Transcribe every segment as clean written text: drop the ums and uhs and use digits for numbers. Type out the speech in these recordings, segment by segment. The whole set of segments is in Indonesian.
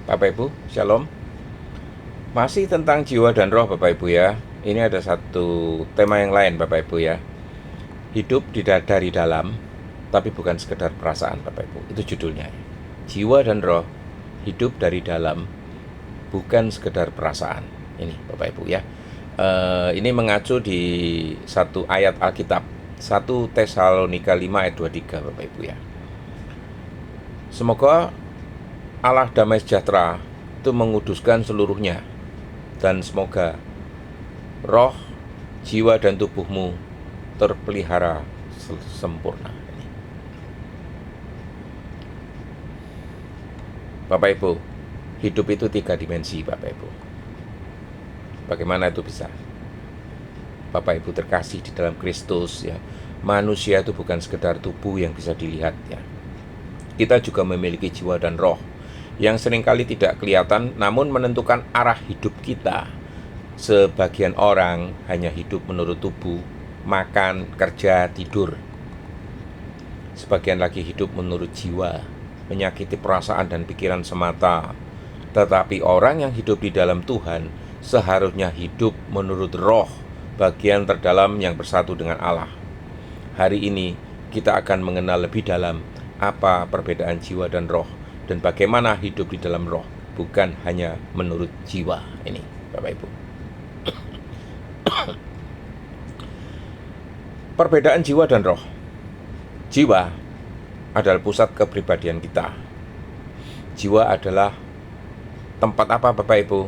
Bapak Ibu, Shalom. Masih tentang jiwa dan roh Bapak Ibu ya. Ini ada satu tema yang lain Bapak Ibu ya. Hidup dari dalam, tapi bukan sekedar perasaan Bapak Ibu. Itu judulnya. Jiwa dan roh, hidup dari dalam, bukan sekedar perasaan. Ini Bapak Ibu ya. Ini mengacu di satu ayat Alkitab, 1 Tesalonika 5 ayat 23 Bapak Ibu ya. Semoga Allah damai sejahtera itu menguduskan seluruhnya, dan semoga roh, jiwa, dan tubuhmu terpelihara sempurna. Bapak Ibu, hidup itu 3 dimensi Bapak Ibu. Bagaimana itu bisa? Bapak Ibu terkasih di dalam Kristus ya. Manusia itu bukan sekedar tubuh yang bisa dilihat ya. Kita juga memiliki jiwa dan roh yang seringkali tidak kelihatan namun menentukan arah hidup kita. Sebagian orang hanya hidup menurut tubuh, makan, kerja, tidur. Sebagian lagi hidup menurut jiwa, menyakiti perasaan dan pikiran semata. Tetapi orang yang hidup di dalam Tuhan seharusnya hidup menurut roh, bagian terdalam yang bersatu dengan Allah. Hari ini kita akan mengenal lebih dalam apa perbedaan jiwa dan roh, dan bagaimana hidup di dalam roh, bukan hanya menurut jiwa. Ini Bapak Ibu. Perbedaan jiwa dan roh. Jiwa adalah pusat kepribadian kita. Jiwa adalah tempat apa Bapak Ibu?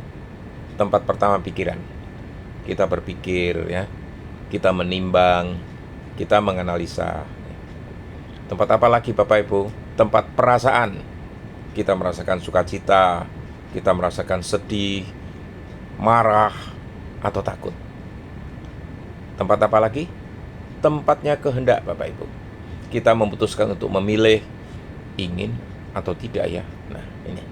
Tempat pertama pikiran. Kita berpikir ya, kita menimbang, kita menganalisa. Tempat apa lagi Bapak Ibu? Tempat perasaan. Kita merasakan sukacita, kita merasakan sedih, marah, atau takut. Tempat apa lagi? Tempatnya kehendak Bapak Ibu. Kita memutuskan untuk memilih, ingin atau tidak ya. Nah ini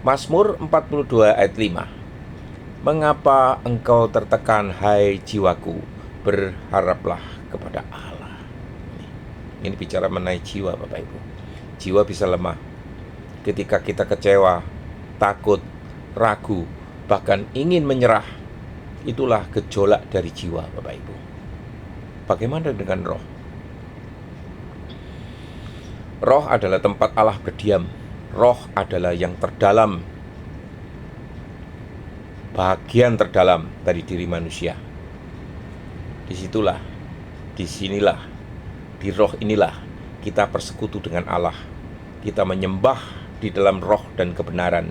Mazmur 42 ayat 5. Mengapa engkau tertekan hai jiwaku, berharaplah kepada Allah. Ini bicara mengenai jiwa Bapak Ibu. Jiwa bisa lemah ketika kita kecewa, takut, ragu, bahkan ingin menyerah. Itulah gejolak dari jiwa Bapak Ibu. Bagaimana dengan roh? Roh adalah tempat Allah berdiam. Roh adalah yang terdalam, bagian terdalam dari diri manusia. Disitulah, disinilah, di roh inilah kita persekutu dengan Allah. Kita menyembah di dalam roh dan kebenaran.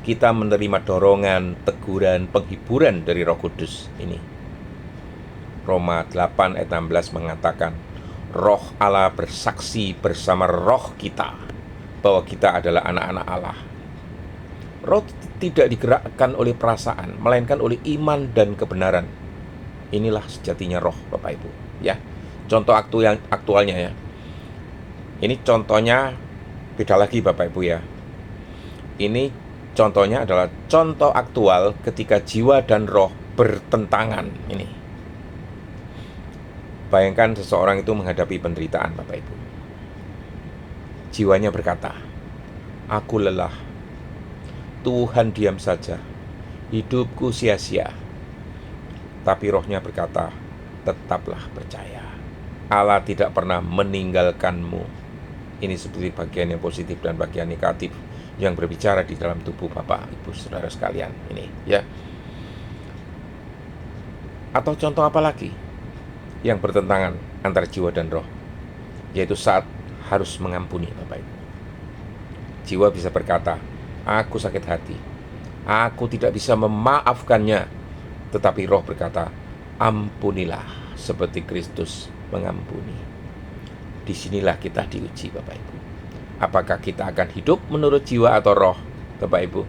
Kita menerima dorongan, teguran, penghiburan dari Roh Kudus. Ini Roma 8 ayat 16 mengatakan, Roh Allah bersaksi bersama roh kita bahwa kita adalah anak-anak Allah. Roh tidak digerakkan oleh perasaan, melainkan oleh iman dan kebenaran. Inilah sejatinya roh Bapak Ibu ya. Contoh aktualnya ya. Ini contohnya beda lagi Bapak Ibu ya. Ini contohnya adalah contoh aktual ketika jiwa dan roh bertentangan. Ini bayangkan seseorang itu menghadapi penderitaan Bapak Ibu. Jiwanya berkata, aku lelah, Tuhan diam saja, hidupku sia-sia. Tapi rohnya berkata, tetaplah percaya, Allah tidak pernah meninggalkanmu. Ini seperti bagian yang positif dan bagian negatif yang berbicara di dalam tubuh Bapak, Ibu, Saudara sekalian. Ini ya. Atau contoh apa lagi yang bertentangan antara jiwa dan roh? Yaitu saat harus mengampuni Bapak Ibu. Jiwa bisa berkata, aku sakit hati, aku tidak bisa memaafkannya. Tetapi roh berkata, ampunilah seperti Kristus mengampuni. Disinilah kita diuji Bapak Ibu. Apakah kita akan hidup menurut jiwa atau roh Bapak Ibu?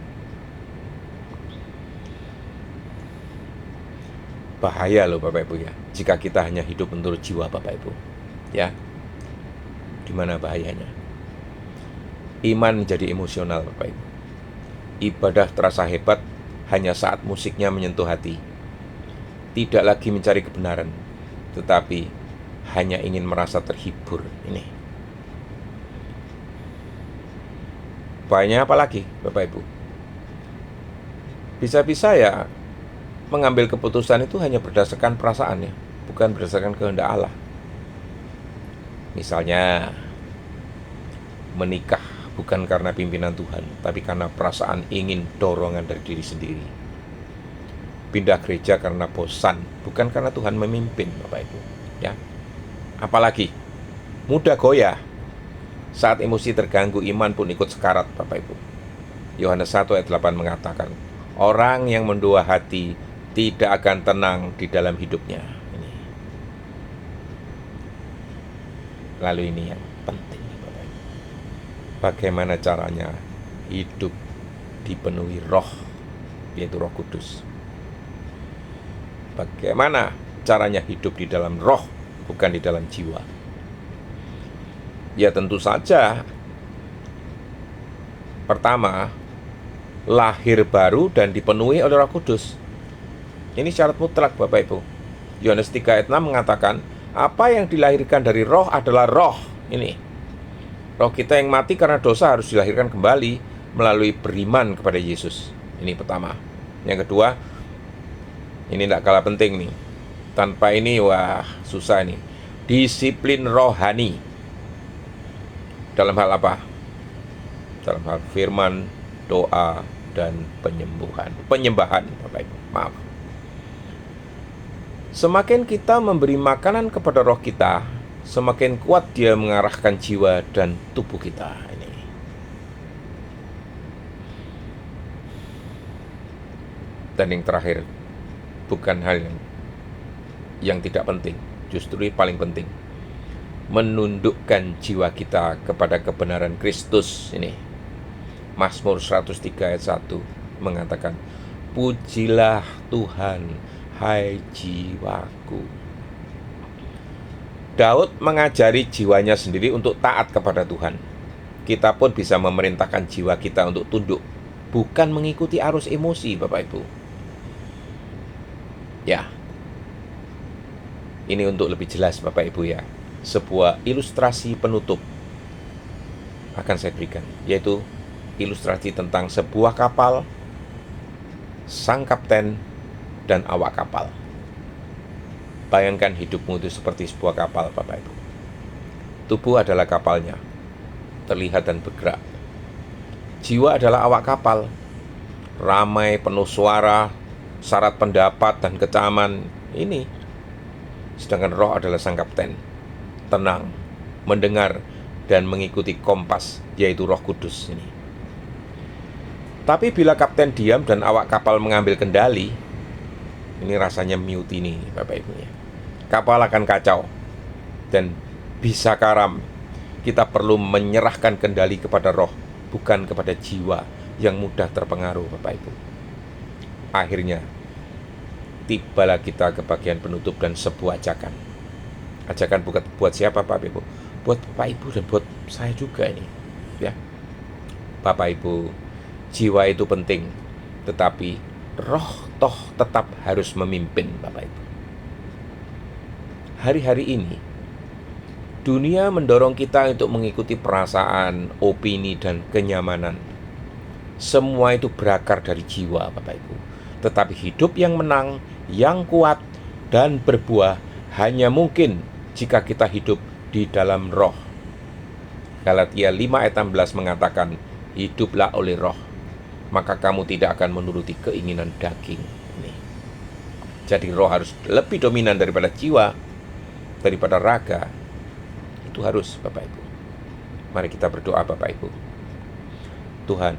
Bahaya loh Bapak Ibu ya, jika kita hanya hidup menurut jiwa Bapak Ibu ya. Dimana bahayanya? Iman menjadi emosional Bapak Ibu. Ibadah terasa hebat hanya saat musiknya menyentuh hati. Tidak lagi mencari kebenaran, tetapi hanya ingin merasa terhibur. Ini banyak apa lagi Bapak Ibu? Bisa-bisa ya mengambil keputusan itu hanya berdasarkan perasaannya, bukan berdasarkan kehendak Allah. Misalnya menikah bukan karena pimpinan Tuhan, tapi karena perasaan ingin, dorongan dari diri sendiri. Pindah gereja karena bosan, bukan karena Tuhan memimpin, Bapak Ibu. Ya. Apalagi mudah goyah saat emosi terganggu, iman pun ikut sekarat, Bapak Ibu. Yohanes 1 ayat 8 mengatakan, orang yang mendua hati tidak akan tenang di dalam hidupnya. Ini. Lalu ini yang penting, Bapak Ibu. Bagaimana caranya hidup dipenuhi roh, yaitu Roh Kudus. Bagaimana caranya hidup di dalam roh, bukan di dalam jiwa. Ya tentu saja, pertama, lahir baru dan dipenuhi oleh Roh Kudus. Ini syarat mutlak, Bapak Ibu. Yohanes 3 ayat 6 mengatakan, apa yang dilahirkan dari roh adalah roh. Ini roh kita yang mati karena dosa harus dilahirkan kembali melalui beriman kepada Yesus. Ini pertama. Yang kedua, ini tidak kalah penting nih. Tanpa ini, wah susah nih. Disiplin rohani. Dalam hal apa? Dalam hal firman, doa, dan penyembahan, Bapak Ibu. Maaf. Semakin kita memberi makanan kepada roh kita, semakin kuat dia mengarahkan jiwa dan tubuh kita. Ini. Dan yang terakhir, bukan hal yang tidak penting, justru yang paling penting, menundukkan jiwa kita kepada kebenaran Kristus. Ini Mazmur 103 ayat 1 mengatakan, pujilah Tuhan, hai jiwaku. Daud mengajari jiwanya sendiri untuk taat kepada Tuhan. Kita pun bisa memerintahkan jiwa kita untuk tunduk, bukan mengikuti arus emosi, Bapak Ibu. Ya, ini untuk lebih jelas, Bapak Ibu ya, sebuah ilustrasi penutup akan saya berikan, yaitu ilustrasi tentang sebuah kapal, sang kapten, dan awak kapal. Bayangkan hidupmu itu seperti sebuah kapal, Bapak Ibu. Tubuh adalah kapalnya, terlihat dan bergerak. Jiwa adalah awak kapal, ramai, penuh suara, syarat pendapat dan kecaman. Ini. Sedangkan roh adalah sang kapten, tenang, mendengar, dan mengikuti kompas, yaitu Roh Kudus ini. Tapi bila kapten diam dan awak kapal mengambil kendali, ini rasanya mutiny, Bapak Ibu ya. Kapal akan kacau dan bisa karam. Kita perlu menyerahkan kendali kepada roh, bukan kepada jiwa yang mudah terpengaruh, Bapak Ibu. Akhirnya tibalah kita ke bagian penutup dan sebuah ajakan. Ajakan bukan buat siapa, Bapak Ibu? Buat Bapak Ibu dan buat saya juga ini, ya. Bapak Ibu, jiwa itu penting, tetapi roh toh tetap harus memimpin, Bapak Ibu. Hari-hari ini dunia mendorong kita untuk mengikuti perasaan, opini, dan kenyamanan. Semua itu berakar dari jiwa, Bapak Ibu. Tetapi hidup yang menang, yang kuat, dan berbuah hanya mungkin jika kita hidup di dalam roh. Galatia 5 ayat 16 mengatakan, hiduplah oleh roh, maka kamu tidak akan menuruti keinginan daging. Ini. Jadi roh harus lebih dominan daripada jiwa, daripada raga. Itu harus, Bapak Ibu. Mari kita berdoa, Bapak Ibu. Tuhan,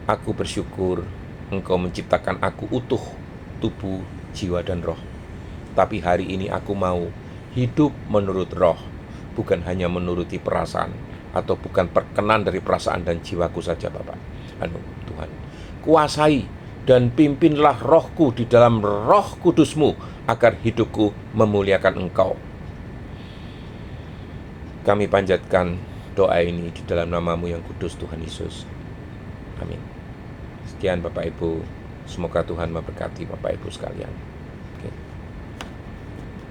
aku bersyukur Engkau menciptakan aku utuh, tubuh, jiwa, dan roh. Tapi hari ini aku mau hidup menurut roh, bukan hanya menuruti perasaan, atau bukan perkenan dari perasaan dan jiwaku saja, Bapak. Tuhan, kuasai dan pimpinlah rohku di dalam Roh Kudus-Mu, agar hidupku memuliakan Engkau. Kami panjatkan doa ini di dalam nama-Mu yang kudus, Tuhan Yesus. Amin. Sekian Bapak Ibu, semoga Tuhan memberkati Bapak Ibu sekalian.